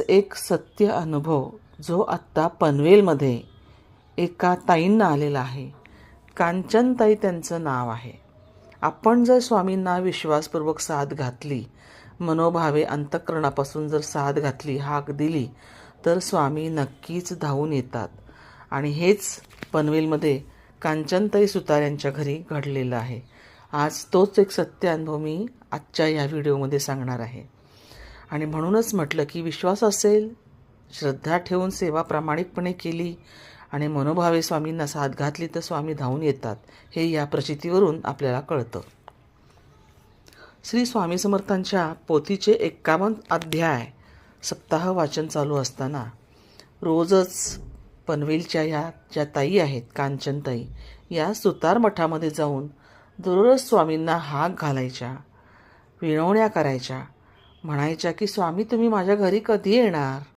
एक सत्य अनुभव जो आत्ता पनवेलमध्ये एका ताईंना आलेला आहे. कांचनताई त्यांचं नाव आहे. आपण जर स्वामींना विश्वासपूर्वक साथ घातली, मनोभावे अंतःकरणापासून जर साथ घातली, हाक दिली, तर स्वामी नक्कीच धावून येतात. आणि हेच पनवेलमध्ये कांचनताई सुतार यांच्या घरी घडलेलं आहे. आज तोच एक सत्य अनुभव मी आजच्या या व्हिडिओमध्ये सांगणार आहे. आणि म्हणूनच म्हटलं की विश्वास असेल, श्रद्धा ठेवून सेवा प्रामाणिकपणे केली आणि मनोभावे स्वामींना साथ घातली तर स्वामी धावून येतात, हे या प्रचितीवरून आपल्याला कळतं. श्री स्वामी समर्थांच्या पोथीचे 51 अध्याय सप्ताह वाचन चालू असताना रोजच पनवेलच्या या ज्या ताई आहेत, कांचनताई, या सुतार मठामध्ये जाऊन दररोज स्वामींना हाक घालायच्या, विनवण्या करायच्या, म्हणायच्या की स्वामी तुम्ही माझ्या घरी कधी येणार.